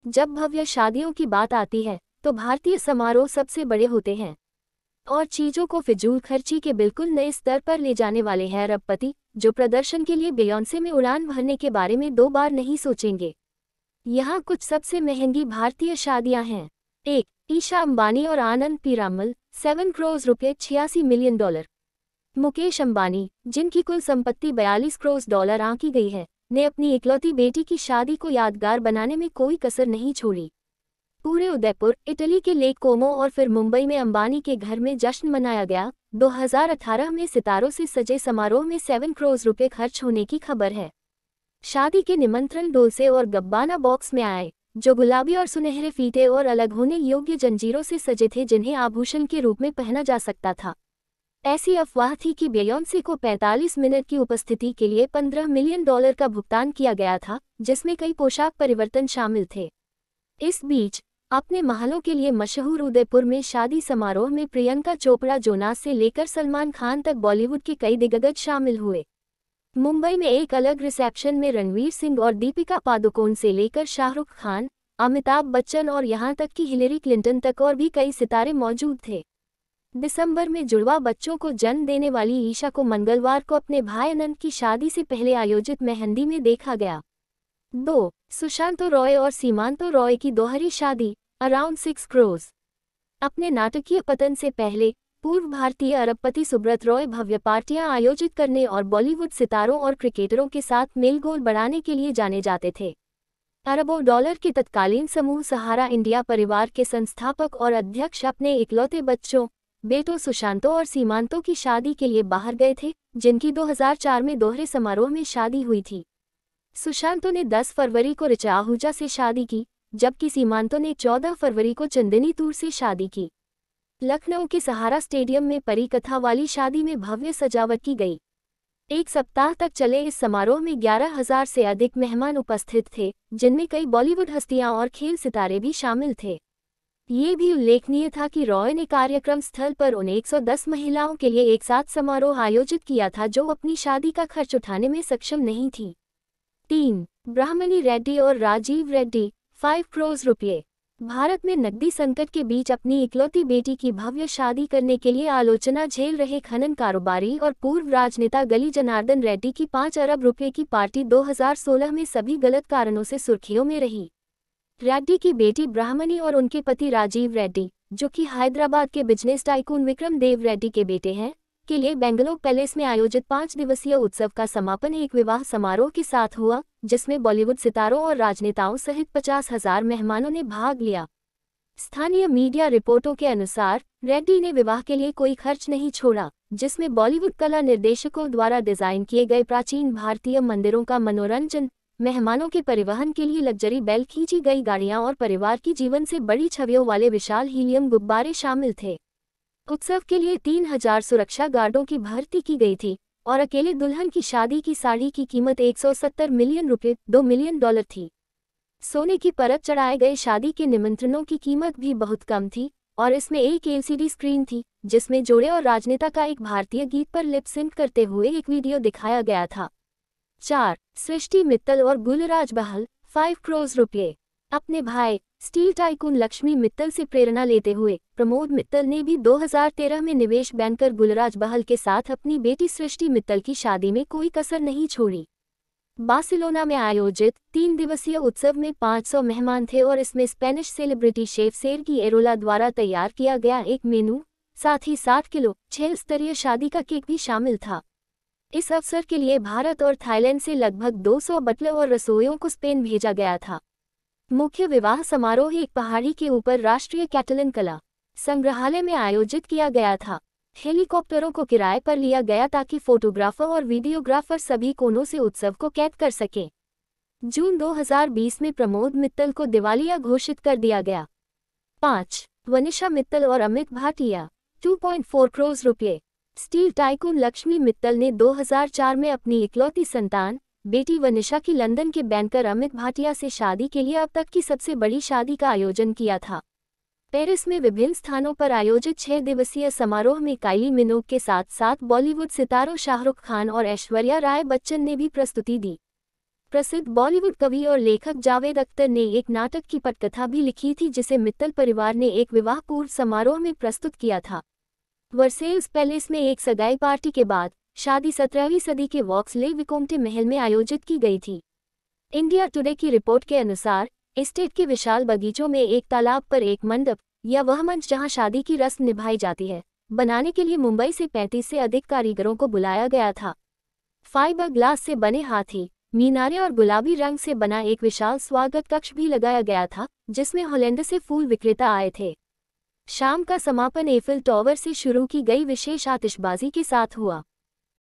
जब भव्य शादियों की बात आती है तो भारतीय समारोह सबसे बड़े होते हैं और चीजों को फिजूल खर्ची के बिल्कुल नए स्तर पर ले जाने वाले हैं अरबपति, जो प्रदर्शन के लिए बियोंसे में उड़ान भरने के बारे में 2 बार नहीं सोचेंगे। यहाँ कुछ सबसे महंगी भारतीय शादियां हैं। 1. ईशा अंबानी और आनंद पीरामल, 7 करोड़ रुपये $86 मिलियन। मुकेश अंबानी, जिनकी कुल संपत्ति 42 करोड़ डॉलर आंकी गई है, ने अपनी इकलौती बेटी की शादी को यादगार बनाने में कोई कसर नहीं छोड़ी। पूरे उदयपुर, इटली के लेक कोमो और फिर मुंबई में अंबानी के घर में जश्न मनाया गया। 2018 में सितारों से सजे समारोह में 7 करोड़ रुपये खर्च होने की खबर है। शादी के निमंत्रण डोलसे और गब्बाना बॉक्स में आए, जो गुलाबी और सुनहरे फीते और अलग होने योग्य जंजीरों से सजे थे जिन्हें आभूषण के रूप में पहना जा सकता था। ऐसी अफवाह थी कि बियोंसे को 45 मिनट की उपस्थिति के लिए $15 मिलियन का भुगतान किया गया था, जिसमें कई पोशाक परिवर्तन शामिल थे। इस बीच अपने महलों के लिए मशहूर उदयपुर में शादी समारोह में प्रियंका चोपड़ा जोनास से लेकर सलमान खान तक बॉलीवुड के कई दिग्गज शामिल हुए। मुंबई में एक अलग रिसेप्शन में रणवीर सिंह और दीपिका पादुकोण से लेकर शाहरुख खान, अमिताभ बच्चन और यहां तक कि हिलेरी क्लिंटन तक और भी कई सितारे मौजूद थे। दिसंबर में जुड़वा बच्चों को जन्म देने वाली ईशा को मंगलवार को अपने भाई अनंत की शादी से पहले आयोजित मेहंदी में देखा गया। 2. सुशांतो रॉय और सीमांतो रॉय की दोहरी शादी, अराउंड 6 करोड़। अपने नाटकीय पतन से पहले पूर्व भारतीय अरबपति सुब्रत रॉय भव्य पार्टियां आयोजित करने और बॉलीवुड सितारों और क्रिकेटरों के साथ मेलजोल बढ़ाने के लिए जाने जाते थे। अरबों डॉलर के तत्कालीन समूह सहारा इंडिया परिवार के संस्थापक और अध्यक्ष अपने इकलौते बच्चों, बेटों सुशांतो और सीमांतो की शादी के लिए बाहर गए थे, जिनकी 2004 में दोहरे समारोह में शादी हुई थी। सुशांतो ने 10 फरवरी को ऋचा आहूजा से शादी की, जबकि सीमांतो ने 14 फरवरी को चंदनी तूर से शादी की। लखनऊ के सहारा स्टेडियम में परिकथा वाली शादी में भव्य सजावट की गई। एक सप्ताह तक चले इस समारोह में 11,000 से अधिक मेहमान उपस्थित थे, जिनमें कई बॉलीवुड हस्तियां और खेल सितारे भी शामिल थे। ये भी उल्लेखनीय था कि रॉय ने कार्यक्रम स्थल पर उन 110 महिलाओं के लिए एक साथ समारोह आयोजित किया था जो अपनी शादी का खर्च उठाने में सक्षम नहीं थी। 3. ब्राह्मणी रेड्डी और राजीव रेड्डी, 5 करोड़ रुपये। भारत में नकदी संकट के बीच अपनी इकलौती बेटी की भव्य शादी करने के लिए आलोचना झेल रहे खनन कारोबारी और पूर्व राजनेता गली जनार्दन रेड्डी की 5 अरब रुपये की पार्टी 2016 में सभी गलत कारणों से सुर्खियों में रही। रेड्डी की बेटी ब्राह्मणी और उनके पति राजीव रेड्डी, जो कि हैदराबाद के बिजनेस टाइकून विक्रम देव रेड्डी के बेटे हैं, के लिए बेंगलोर पैलेस में आयोजित 5 दिवसीय उत्सव का समापन एक विवाह समारोह के साथ हुआ, जिसमें बॉलीवुड सितारों और राजनेताओं सहित 50,000 मेहमानों ने भाग लिया। स्थानीय मीडिया रिपोर्टों के अनुसार रेड्डी ने विवाह के लिए कोई खर्च नहीं छोड़ा, जिसमें बॉलीवुड कला निर्देशकों द्वारा डिजाइन किए गए प्राचीन भारतीय मंदिरों का मनोरंजन, मेहमानों के परिवहन के लिए लग्जरी बैल खींची गई गाड़ियां और परिवार की जीवन से बड़ी छवियों वाले विशाल हीलियम गुब्बारे शामिल थे। उत्सव के लिए 3,000 सुरक्षा गार्डों की भर्ती की गई थी और अकेले दुल्हन की शादी की साड़ी की कीमत 170 मिलियन रुपये, $2 मिलियन थी। सोने की परत चढ़ाए गए शादी के निमंत्रणों की कीमत भी बहुत कम थी और इसमें एक एलसीडी स्क्रीन थी, जिसमें जोड़े और राजनेता का एक भारतीय गीत पर लिप सिंक करते हुए एक वीडियो दिखाया गया था। 4. सृष्टि मित्तल और गुलराज बहल, 5 करोड़ रुपये। अपने भाई स्टील टाइकून लक्ष्मी मित्तल से प्रेरणा लेते हुए प्रमोद मित्तल ने भी 2013 में निवेश बैंकर गुलराज बहल के साथ अपनी बेटी सृष्टि मित्तल की शादी में कोई कसर नहीं छोड़ी। बार्सिलोना में आयोजित 3 दिवसीय उत्सव में 500 मेहमान थे और इसमें स्पेनिश सेलिब्रिटी शेफ सेर्गी एरोला द्वारा तैयार किया गया एक मेनू, साथ ही 60 किलो 6 स्तरीय शादी का केक भी शामिल था। इस अवसर के लिए भारत और थाईलैंड से लगभग 200 बटलर और रसोइयों को स्पेन भेजा गया था। मुख्य विवाह समारोह एक पहाड़ी के ऊपर राष्ट्रीय कैटलन कला संग्रहालय में आयोजित किया गया था। हेलीकॉप्टरों को किराए पर लिया गया ताकि फोटोग्राफर और वीडियोग्राफर सभी कोनों से उत्सव को कैद कर सकें। जून 2020 में प्रमोद मित्तल को दिवालिया घोषित कर दिया गया। 5. वनिशा मित्तल और अमित भाटिया, 2.4 करोड़ रुपये। स्टील टाइकून लक्ष्मी मित्तल ने 2004 में अपनी इकलौती संतान बेटी वनिशा की लंदन के बैंकर अमित भाटिया से शादी के लिए अब तक की सबसे बड़ी शादी का आयोजन किया था। पेरिस में विभिन्न स्थानों पर आयोजित 6 दिवसीय समारोह में काइली मिनोग के साथ साथ बॉलीवुड सितारों शाहरुख खान और ऐश्वर्या राय बच्चन ने भी प्रस्तुति दी। प्रसिद्ध बॉलीवुड कवि और लेखक जावेद अख्तर ने एक नाटक की पटकथा भी लिखी थी जिसे मित्तल परिवार ने एक विवाह पूर्व समारोह में प्रस्तुत किया था। वर्सेल्स पैलेस में एक सगाई पार्टी के बाद शादी 17वीं सदी के वॉक्सले विकोम्टे महल में आयोजित की गई थी। इंडिया टुडे की रिपोर्ट के अनुसार एस्टेट के विशाल बगीचों में एक तालाब पर एक मंडप या वह मंच जहां शादी की रस्म निभाई जाती है बनाने के लिए मुंबई से 35 से अधिक कारीगरों को बुलाया गया था। फाइबर ग्लास से बने हाथी, मीनारे और गुलाबी रंग से बना एक विशाल स्वागत कक्ष भी लगाया गया था जिसमें हॉलैंड से फूल विक्रेता आए थे। शाम का समापन एफिल टॉवर से शुरू की गई विशेष आतिशबाजी के साथ हुआ।